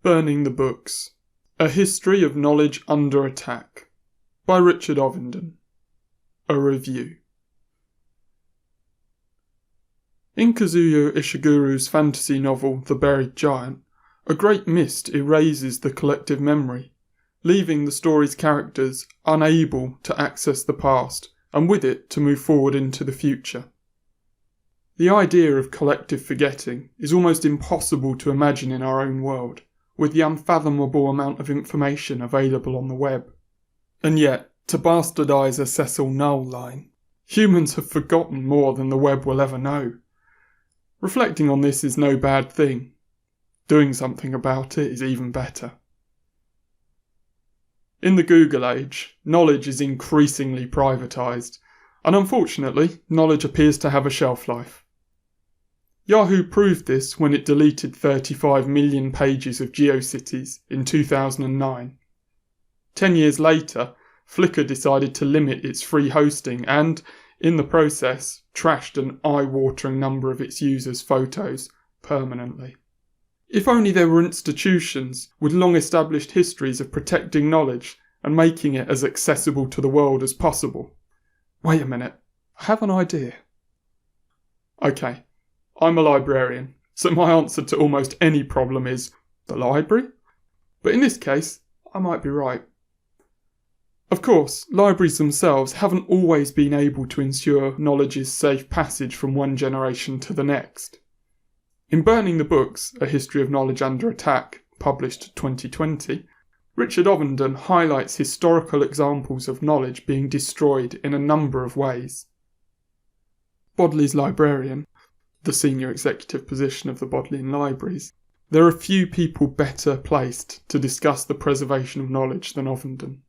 Burning the Books: A History of Knowledge Under Attack by Richard Ovenden. A review. In Kazuyo Ishiguro's fantasy novel The Buried Giant, a great mist erases the collective memory, leaving the story's characters unable to access the past and with it to move forward into the future. The idea of collective forgetting is almost impossible to imagine in our own world, with the unfathomable amount of information available on the web. And yet, to bastardise a Cecil Null line, humans have forgotten more than the web will ever know. Reflecting on this is no bad thing. Doing something about it is even better. In the Google age, knowledge is increasingly privatised, and unfortunately, knowledge appears to have a shelf life. Yahoo proved this when it deleted 35 million pages of GeoCities in 2009. 10 years later, Flickr decided to limit its free hosting and, in the process, trashed an eye-watering number of its users' photos permanently. If only there were institutions with long-established histories of protecting knowledge and making it as accessible to the world as possible. Wait a minute, I have an idea. Okay, I'm a librarian, so my answer to almost any problem is the library? But in this case, I might be right. Of course, libraries themselves haven't always been able to ensure knowledge's safe passage from one generation to the next. In Burning the Books: A History of Knowledge Under Attack, published 2020, Richard Ovenden highlights historical examples of knowledge being destroyed in a number of ways. Bodlei's librarian, the senior executive position of the Bodleian Libraries, there are few people better placed to discuss the preservation of knowledge than Ovenden.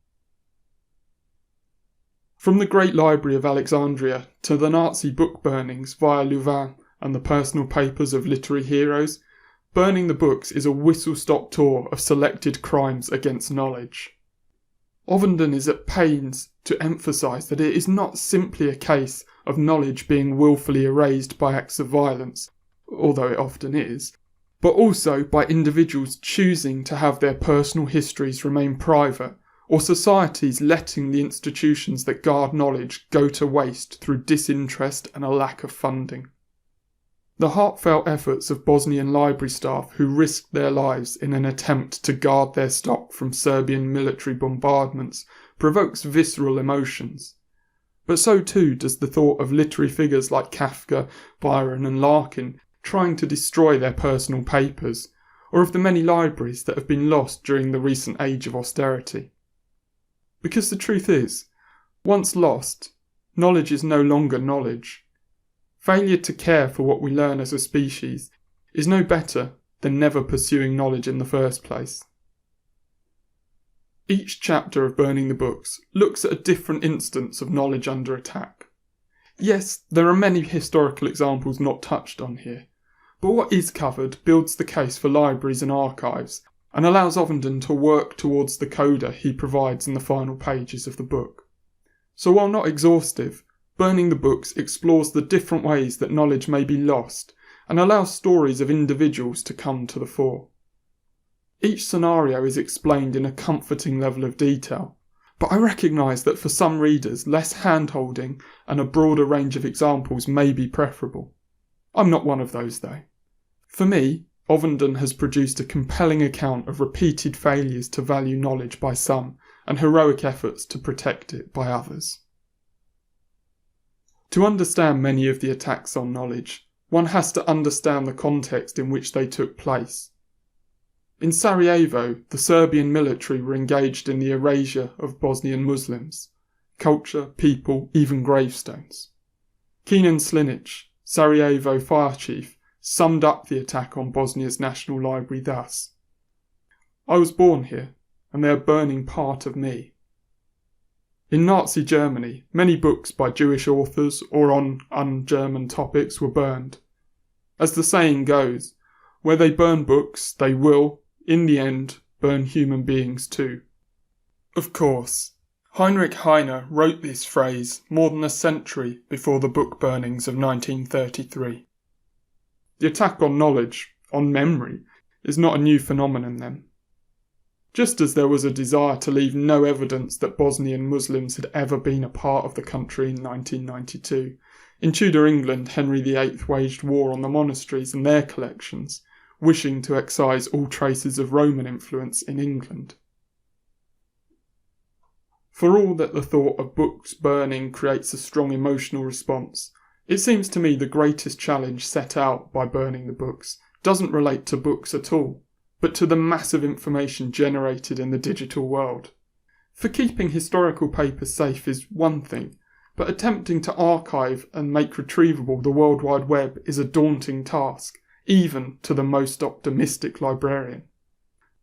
From the Great Library of Alexandria to the Nazi book burnings via Louvain and the personal papers of literary heroes, Burning the Books is a whistle-stop tour of selected crimes against knowledge. Ovenden is at pains to emphasise that it is not simply a case of knowledge being willfully erased by acts of violence, although it often is, but also by individuals choosing to have their personal histories remain private, or societies letting the institutions that guard knowledge go to waste through disinterest and a lack of funding. The heartfelt efforts of Bosnian library staff who risked their lives in an attempt to guard their stock from Serbian military bombardments provokes visceral emotions. But so too does the thought of literary figures like Kafka, Byron and Larkin trying to destroy their personal papers, or of the many libraries that have been lost during the recent age of austerity. Because the truth is, once lost, knowledge is no longer knowledge. Failure to care for what we learn as a species is no better than never pursuing knowledge in the first place. Each chapter of Burning the Books looks at a different instance of knowledge under attack. Yes, there are many historical examples not touched on here, but what is covered builds the case for libraries and archives and allows Ovenden to work towards the coda he provides in the final pages of the book. So while not exhaustive, Burning the Books explores the different ways that knowledge may be lost and allows stories of individuals to come to the fore. Each scenario is explained in a comforting level of detail, but I recognise that for some readers less hand-holding and a broader range of examples may be preferable. I'm not one of those though. For me, Ovenden has produced a compelling account of repeated failures to value knowledge by some and heroic efforts to protect it by others. To understand many of the attacks on knowledge, one has to understand the context in which they took place. In Sarajevo, the Serbian military were engaged in the erasure of Bosnian Muslims, culture, people, even gravestones. Kenan Slinic, Sarajevo fire chief, summed up the attack on Bosnia's National Library thus: "I was born here, and they are burning part of me." In Nazi Germany, many books by Jewish authors or on un-German topics were burned. As the saying goes, where they burn books, they will, in the end, burn human beings too. Of course, Heinrich Heine wrote this phrase more than a century before the book burnings of 1933. The attack on knowledge, on memory, is not a new phenomenon then. just as there was a desire to leave no evidence that Bosnian Muslims had ever been a part of the country in 1992. In Tudor England, Henry VIII waged war on the monasteries and their collections, wishing to excise all traces of Roman influence in England. For all that the thought of books burning creates a strong emotional response, it seems to me the greatest challenge set out by burning the books doesn't relate to books at all, but to the massive information generated in the digital world. For keeping historical papers safe is one thing, but attempting to archive and make retrievable the World Wide Web is a daunting task, even to the most optimistic librarian.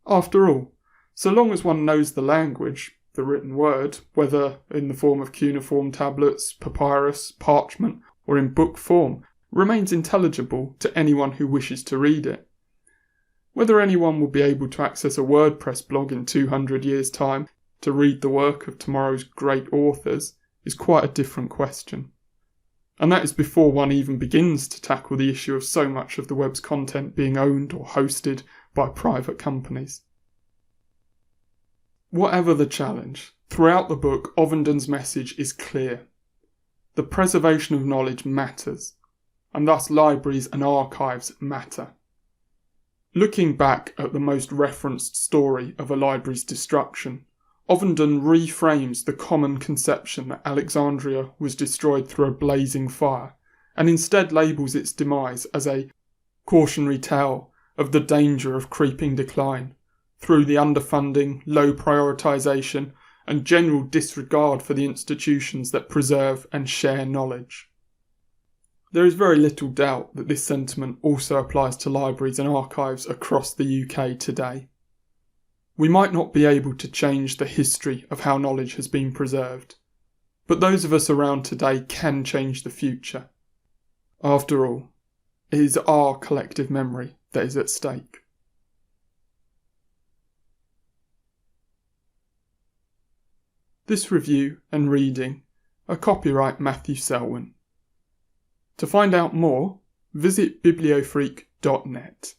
After all, so long as one knows the language, the written word, whether in the form of cuneiform tablets, papyrus, parchment, or in book form, remains intelligible to anyone who wishes to read it. Whether anyone will be able to access a WordPress blog in 200 years' time to read the work of tomorrow's great authors is quite a different question. And that is before one even begins to tackle the issue of so much of the web's content being owned or hosted by private companies. Whatever the challenge, throughout the book, Ovenden's message is clear. The preservation of knowledge matters, and thus libraries and archives matter. Looking back at the most referenced story of a library's destruction, Ovenden reframes the common conception that Alexandria was destroyed through a blazing fire, and instead labels its demise as a cautionary tale of the danger of creeping decline, through the underfunding, low prioritisation, and general disregard for the institutions that preserve and share knowledge. There is very little doubt that this sentiment also applies to libraries and archives across the UK today. We might not be able to change the history of how knowledge has been preserved, but those of us around today can change the future. After all, it is our collective memory that is at stake. This review and reading are copyright Matthew Selwyn. To find out more, visit bibliofreak.net.